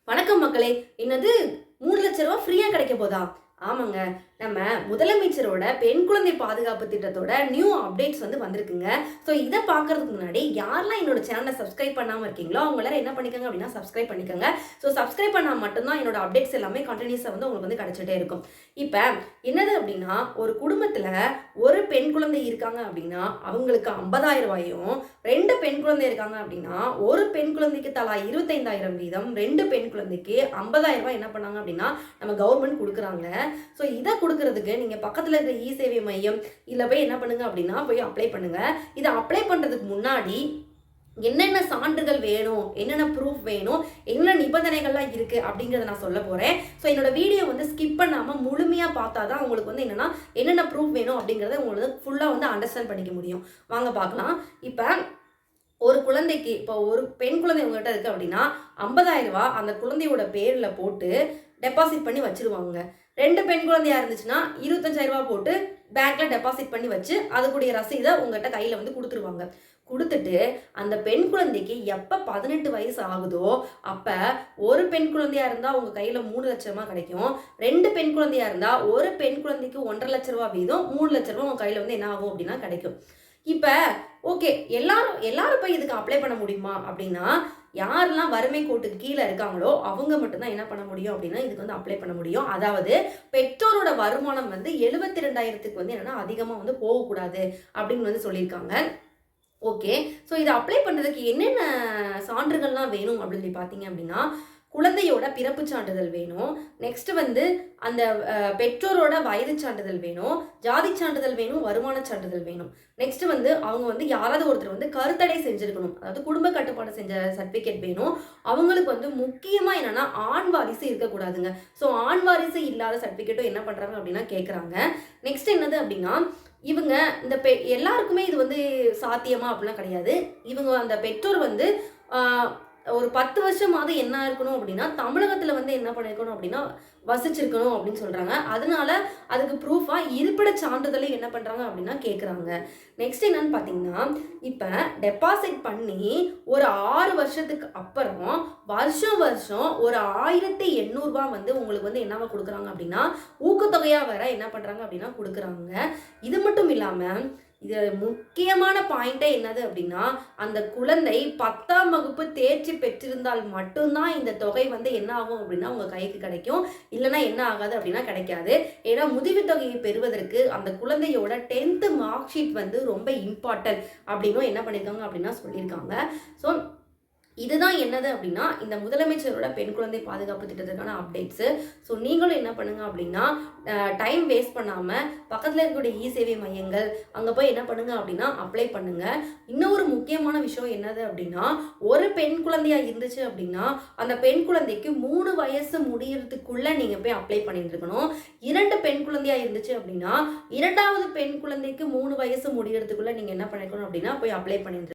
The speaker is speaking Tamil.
வணக்கம் மக்களே. என்னது 3 லட்ச ரூபா ஃப்ரீயா கிடைக்க போதா? ஆமாங்க. நம்ம முதலமைச்சரோட பெண் குழந்தை பாதுகாப்பு திட்டத்தோட நியூ அப்டேட்ஸ் வந்திருக்குங்க. ஸோ இதை பார்க்கறதுக்கு முன்னாடி யாரெல்லாம் என்னோட சேனலை சப்ஸ்கிரைப் பண்ணாமல் இருக்கீங்களோ அவங்க எல்லாரும் என்ன பண்ணிக்கோங்க அப்படின்னா சப்ஸ்கிரைப் பண்ணிக்கோங்க. ஸோ சப்ஸ்கிரைப் பண்ணால் மட்டும்தான் என்னோட அப்டேட்ஸ் எல்லாமே கண்டினியூஸாக உங்களுக்கு கிடைச்சிட்டே இருக்கும். இப்போ என்னது அப்படின்னா, ஒரு குடும்பத்தில் ஒரு பெண் குழந்தை இருக்காங்க அப்படின்னா அவங்களுக்கு 50,000 ரூபாயும், 2 பெண் குழந்தை இருக்காங்க அப்படின்னா ஒரு பெண் குழந்தைக்கு தலா 25,000 வீதம், 2 பெண் குழந்தைக்கு 50,000 ரூபாய் என்ன பண்ணாங்க அப்படின்னா நம்ம கவர்மெண்ட் கொடுக்குறாங்க. ஸோ இதை கொடுக்கறதுக்கு நீங்கள் பக்கத்தில் இருக்கிற இ சேவை மையம் இல்லை போய் என்ன பண்ணுங்க அப்படின்னா போய் அப்ளை பண்ணுங்க. இதை அப்ளை பண்ணுறதுக்கு முன்னாடி என்னென்ன சான்றுகள் வேணும், என்னென்ன ப்ரூஃப் வேணும், என்ன நிபந்தனைகள்லாம் இருக்குது அப்படிங்கிறத நான் சொல்ல போகிறேன். ஸோ என்னோட வீடியோ ஸ்கிப் பண்ணாமல் முழுமையாக பார்த்தா தான் உங்களுக்கு என்னென்னா என்னென்ன ப்ரூஃப் வேணும் அப்படிங்கிறத உங்களுக்கு ஃபுல்லாக அண்டர்ஸ்டாண்ட் பண்ணிக்க முடியும். வாங்க பார்க்கலாம். இப்போ ஒரு குழந்தைக்கு, இப்போ ஒரு பெண் குழந்தை உங்கள்கிட்ட இருக்குது அப்படின்னா 50,000 ரூபாய் அந்த குழந்தையோட பேரில் போட்டு டெபாசிட் பண்ணி வச்சுருவாங்க. 2 பெண் குழந்தையாக இருந்துச்சுன்னா 25,000 ரூபாய் போட்டு பேங்க்கில் டெபாசிட் பண்ணி வச்சு அதுக்குடைய ரசீதை உங்கள்கிட்ட கையில் கொடுத்துருவாங்க. கொடுத்துட்டு அந்த பெண் குழந்தைக்கு எப்போ 18 வயசு ஆகுதோ அப்போ ஒரு பெண் குழந்தையாக இருந்தால் உங்கள் கையில் 3 லட்சமாக கிடைக்கும். 2 பெண் குழந்தையாக இருந்தால் ஒரு பெண் குழந்தைக்கு 1,50,000 லட்ச ரூபா வீதம் 3 லட்ச ரூபா உங்கள் கையில் என்ன ஆகும் அப்படின்னா கிடைக்கும். இப்போ ஓகே, எல்லாரும் போய் இதுக்கு அப்ளை பண்ண முடியுமா அப்படின்னா, யாரெல்லாம் வறுமை கோட்டுக்கு கீழே இருக்காங்களோ அவங்க மட்டும்தான் என்ன பண்ண முடியும் அப்படின்னா இதுக்கு அப்ளை பண்ண முடியும். அதாவது பெற்றோரோட வருமானம் 72,000க்கு என்னன்னா அதிகமாக போகக்கூடாது அப்படின்னு சொல்லியிருக்காங்க. ஓகே, ஸோ இதை அப்ளை பண்ணுறதுக்கு என்னென்ன சான்றுகள்லாம் வேணும் அப்படின்னு பார்த்தீங்க அப்படின்னா, குழந்தையோட பிறப்பு சான்றிதழ் வேணும். நெக்ஸ்ட் அந்த பெற்றோரோட வயது சான்றிதழ் வேணும், ஜாதி சான்றிதழ் வேணும், வருமான சான்றிதழ் வேணும். நெக்ஸ்ட் அவங்க யாராவது ஒருத்தர் கருத்தடை செஞ்சிருக்கணும், அதாவது குடும்ப கட்டுப்பாடு செஞ்ச சர்டிஃபிகேட் வேணும். அவங்களுக்கு முக்கியமாக என்னன்னா ஆண் வாரிசு இருக்கக்கூடாதுங்க. ஸோ ஆண் வாரிசு இல்லாத சர்டிஃபிகேட்டும் என்ன பண்ணுறாங்க அப்படின்னா கேட்குறாங்க. நெக்ஸ்ட் என்னது அப்படின்னா, இவங்க இந்த எல்லாருக்குமே இது சாத்தியமா அப்படிலாம் கிடையாது. இவங்க அந்த பெற்றோர் ஒரு 10 வருஷமாவது என்ன இருக்கணும் அப்படின்னா தமிழகத்தில் என்ன பண்ணியிருக்கணும் அப்படின்னா வசிச்சிருக்கணும் அப்படின்னு சொல்கிறாங்க. அதனால அதுக்கு ப்ரூஃபாக இருப்பிட சான்றிதழை என்ன பண்ணுறாங்க அப்படின்னா கேட்குறாங்க. நெக்ஸ்ட் என்னன்னு பார்த்தீங்கன்னா, இப்போ டெபாசிட் பண்ணி ஒரு 6 வருஷத்துக்கு அப்புறம் வருஷம் ஒரு 1,800 ரூபாய் உங்களுக்கு என்னவா கொடுக்குறாங்க அப்படின்னா ஊக்கத்தொகையாக வேற என்ன பண்ணுறாங்க அப்படின்னா கொடுக்குறாங்க. இது மட்டும் இல்லாமல் இது முக்கியமான பாயிண்டே என்னது அப்படின்னா, அந்த குழந்தை 10ஆம் வகுப்பு தேர்ச்சி பெற்றிருந்தால் மட்டும்தான் இந்த தொகை என்ன ஆகும் அப்படின்னா உங்கள் கைக்கு கிடைக்கும். இல்லைனா என்ன ஆகாது அப்படின்னா கிடைக்காது. ஏன்னா உதவி தொகையை பெறுவதற்கு அந்த குழந்தையோட 10th மார்க் ஷீட் ரொம்ப இம்பார்ட்டன்ட் அப்படின்னும் என்ன பண்ணியிருக்காங்க அப்படின்னா சொல்லியிருக்காங்க. ஸோ இதுதான் என்னது அப்படின்னா இந்த முதலமைச்சரோட பெண் குழந்தை பாதுகாப்பு திட்டத்துக்கான அப்டேட்ஸு. ஸோ நீங்களும் என்ன பண்ணுங்க அப்படின்னா டைம் வேஸ்ட் பண்ணாமல் பக்கத்தில் இருக்கக்கூடிய இ சேவை மையங்கள் அங்கே போய் என்ன பண்ணுங்க அப்படின்னா அப்ளை பண்ணுங்க. இன்னொரு முக்கியமான விஷயம் என்னது அப்படின்னா, ஒரு பெண் குழந்தையாக இருந்துச்சு அப்படின்னா அந்த பெண் குழந்தைக்கு 3 வயசு முடியறதுக்குள்ளே நீங்கள் போய் அப்ளை பண்ணிட்டு இருக்கணும். 2 பெண் குழந்தையாக இருந்துச்சு அப்படின்னா 2வது பெண் குழந்தைக்கு 3 வயசு முடியறதுக்குள்ளே நீங்கள் என்ன பண்ணிருக்கணும் அப்படின்னா போய் அப்ளை பண்ணிட்டு